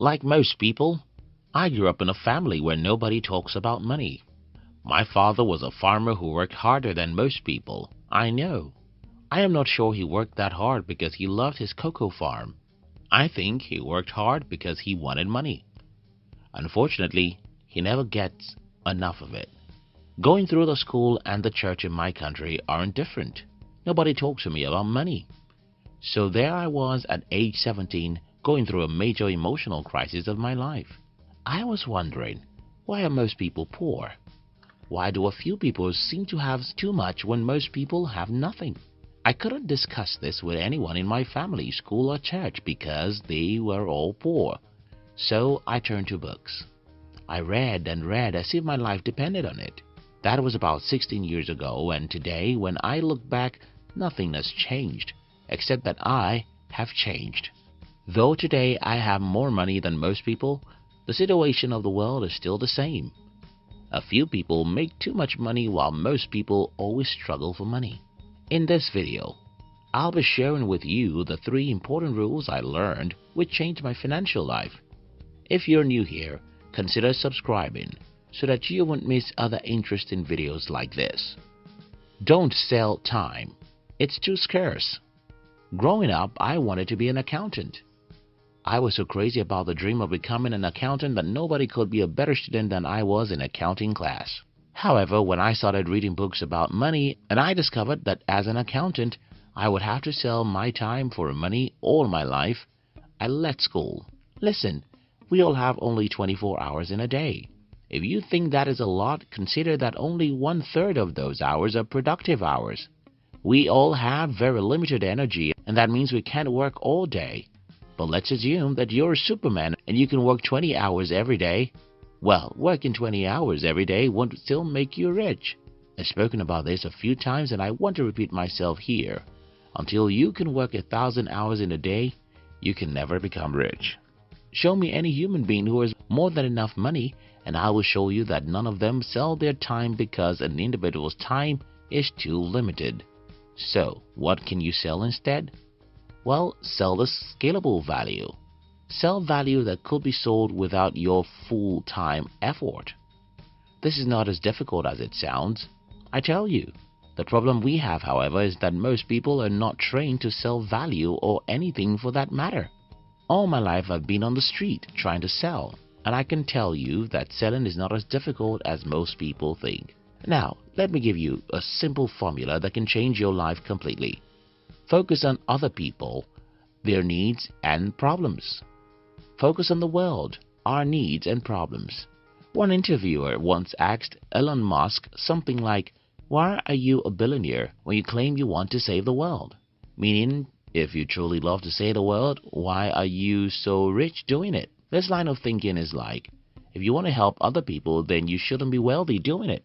Like most people, I grew up in a family where nobody talks about money. My father was a farmer who worked harder than most people. I know. I am not sure he worked that hard because he loved his cocoa farm. I think he worked hard because he wanted money. Unfortunately, he never gets enough of it. Going through the school and the church in my country aren't different. Nobody talks to me about money. So there I was at age 17 going through a major emotional crisis of my life. I was wondering, why are most people poor? Why do a few people seem to have too much when most people have nothing? I couldn't discuss this with anyone in my family, school or church because they were all poor. So I turned to books. I read and read as if my life depended on it. That was about 16 years ago, and today when I look back, nothing has changed, except that I have changed. Though today I have more money than most people, the situation of the world is still the same. A few people make too much money while most people always struggle for money. In this video, I'll be sharing with you the 3 important rules I learned which changed my financial life. If you're new here, consider subscribing so that you won't miss other interesting videos like this. Don't sell time. It's too scarce. Growing up, I wanted to be an accountant. I was so crazy about the dream of becoming an accountant that nobody could be a better student than I was in accounting class. However, when I started reading books about money and I discovered that as an accountant, I would have to sell my time for money all my life, I left school. Listen, we all have only 24 hours in a day. If you think that is a lot, consider that only 1/3 of those hours are productive hours. We all have very limited energy, and that means we can't work all day. But let's assume that you're a Superman and you can work 20 hours every day. Well, working 20 hours every day won't still make you rich. I've spoken about this a few times and I want to repeat myself here. Until you can work 1,000 hours in a day, you can never become rich. Show me any human being who has more than enough money and I will show you that none of them sell their time because an individual's time is too limited. So, what can you sell instead? Well, sell the scalable value. Sell value that could be sold without your full-time effort. This is not as difficult as it sounds. I tell you. The problem we have, however, is that most people are not trained to sell value or anything for that matter. All my life I've been on the street trying to sell, and I can tell you that selling is not as difficult as most people think. Now, let me give you a simple formula that can change your life completely. Focus on other people, their needs and problems. Focus on the world, our needs and problems. One interviewer once asked Elon Musk something like, "Why are you a billionaire when you claim you want to save the world?" Meaning, if you truly love to save the world, why are you so rich doing it? This line of thinking is like, if you want to help other people, then you shouldn't be wealthy doing it.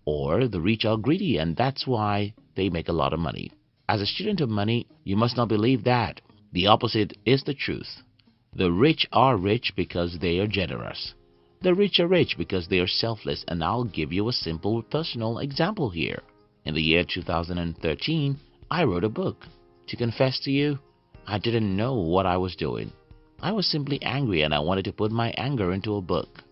Or the rich are greedy and that's why they make a lot of money. As a student of money, you must not believe that. The opposite is the truth. The rich are rich because they are generous. The rich are rich because they are selfless, and I'll give you a simple personal example here. In the year 2013, I wrote a book. To confess to you, I didn't know what I was doing. I was simply angry and I wanted to put my anger into a book.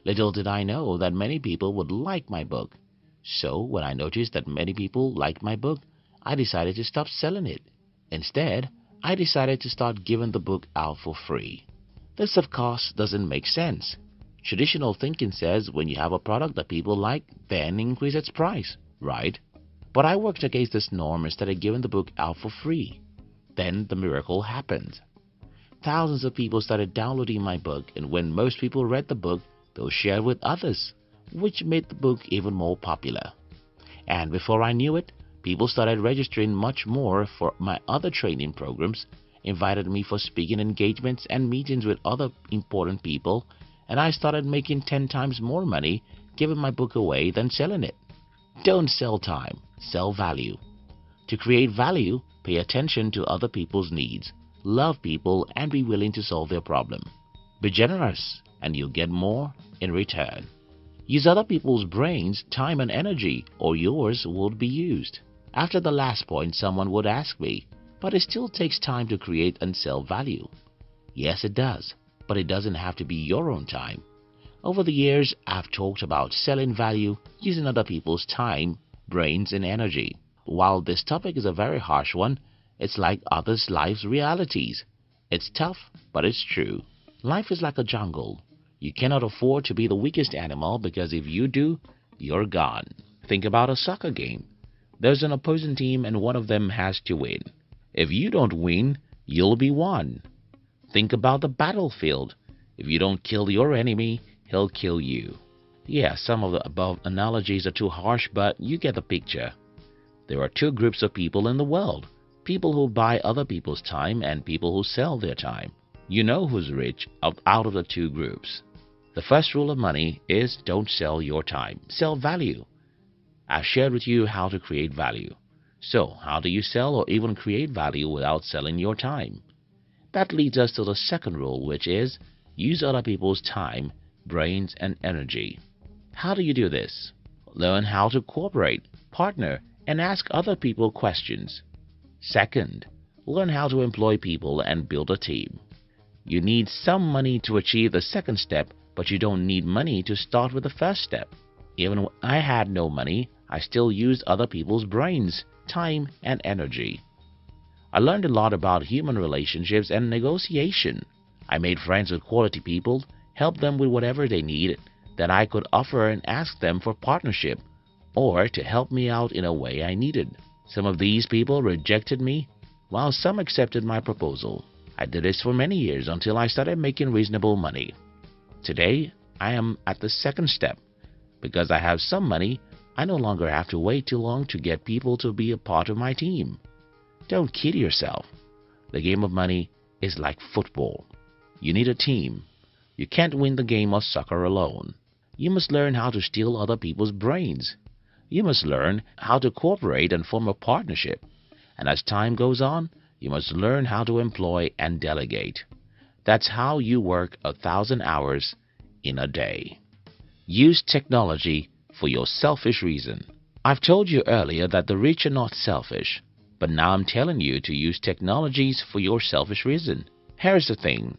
Little did I know that many people would like my book. So when I noticed that many people liked my book, I decided to stop selling it. Instead, I decided to start giving the book out for free. This, of course, doesn't make sense. Traditional thinking says when you have a product that people like, then increase its price, right? But I worked against this norm and started giving the book out for free. Then the miracle happened. Thousands of people started downloading my book, and when most people read the book, they'll share it with others, which made the book even more popular. And before I knew it, people started registering much more for my other training programs, invited me for speaking engagements and meetings with other important people, and I started making 10 times more money giving my book away than selling it. Don't sell time, sell value. To create value, pay attention to other people's needs, love people, and be willing to solve their problem. Be generous, and you'll get more in return. Use other people's brains, time, and energy, or yours would be used. After the last point, someone would ask me, but it still takes time to create and sell value. Yes, it does. but it doesn't have to be your own time. Over the years, I've talked about selling value using other people's time, brains, and energy. While this topic is a very harsh one, it's like others' lives' realities. It's tough, but it's true. Life is like a jungle. You cannot afford to be the weakest animal because if you do, you're gone. Think about a soccer game. There's an opposing team and one of them has to win. If you don't win, you'll be won. Think about the battlefield. If you don't kill your enemy, he'll kill you. Yeah, some of the above analogies are too harsh, but you get the picture. There are two groups of people in the world. People who buy other people's time and people who sell their time. You know who's rich out of the two groups. The first rule of money is don't sell your time. Sell value. I've shared with you how to create value. So, how do you sell or even create value without selling your time? That leads us to the second rule, which is use other people's time, brains, and energy. How do you do this? Learn how to cooperate, partner, and ask other people questions. Second, learn how to employ people and build a team. You need some money to achieve the second step, but you don't need money to start with the first step. Even when I had no money, I still used other people's brains, time, and energy. I learned a lot about human relationships and negotiation. I made friends with quality people, helped them with whatever they needed that I could offer and ask them for partnership or to help me out in a way I needed. Some of these people rejected me, while some accepted my proposal. I did this for many years until I started making reasonable money. Today, I am at the second step. Because I have some money, I no longer have to wait too long to get people to be a part of my team. Don't kid yourself. The game of money is like football. You need a team. You can't win the game of soccer alone. You must learn how to steal other people's brains. You must learn how to cooperate and form a partnership. And as time goes on, you must learn how to employ and delegate. That's how you work 1,000 hours in a day. Use technology for your selfish reason. I've told you earlier that the rich are not selfish, but now I'm telling you to use technologies for your selfish reason. Here's the thing.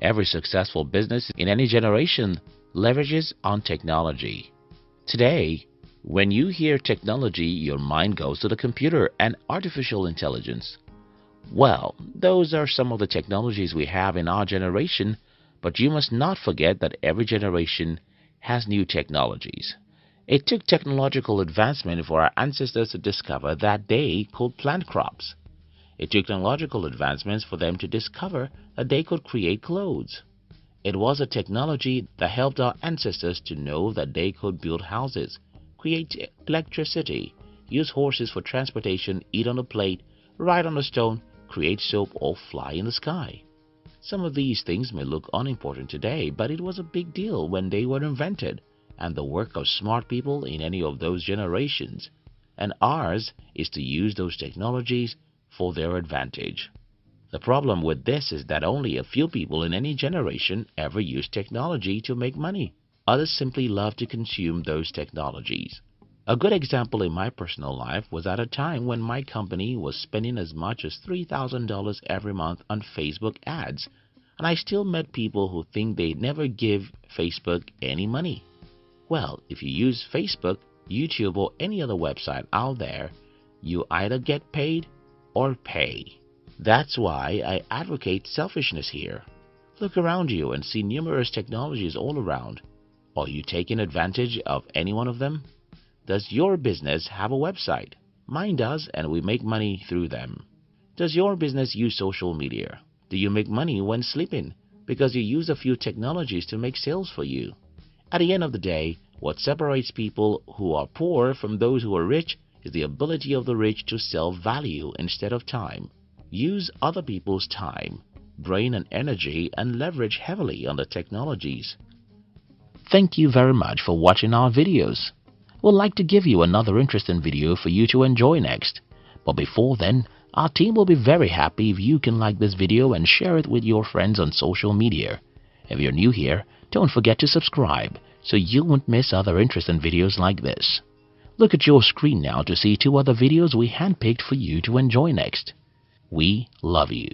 Every successful business in any generation leverages on technology. Today, when you hear technology, your mind goes to the computer and artificial intelligence. Well, those are some of the technologies we have in our generation, but you must not forget that every generation has new technologies. It took technological advancement for our ancestors to discover that they could plant crops. It took technological advancements for them to discover that they could create clothes. It was a technology that helped our ancestors to know that they could build houses, create electricity, use horses for transportation, eat on a plate, ride on a stone, create soap, or fly in the sky. Some of these things may look unimportant today, but it was a big deal when they were invented, and the work of smart people in any of those generations. And ours is to use those technologies for their advantage. The problem with this is that only a few people in any generation ever use technology to make money. Others simply love to consume those technologies. A good example in my personal life was at a time when my company was spending as much as $3,000 every month on Facebook ads, and I still met people who think they'd never give Facebook any money. Well, if you use Facebook, YouTube, or any other website out there, you either get paid or pay. That's why I advocate selfishness here. Look around you and see numerous technologies all around. Are you taking advantage of any one of them? Does your business have a website? Mine does, and we make money through them. Does your business use social media? Do you make money when sleeping? Because you use a few technologies to make sales for you. At the end of the day, what separates people who are poor from those who are rich is the ability of the rich to sell value instead of time. Use other people's time, brain, and energy, and leverage heavily on the technologies. Thank you very much for watching our videos. We'd like to give you another interesting video for you to enjoy next. But before then, our team will be very happy if you can like this video and share it with your friends on social media. If you're new here, don't forget to subscribe so you won't miss other interesting videos like this. Look at your screen now to see 2 other videos we handpicked for you to enjoy next. We love you.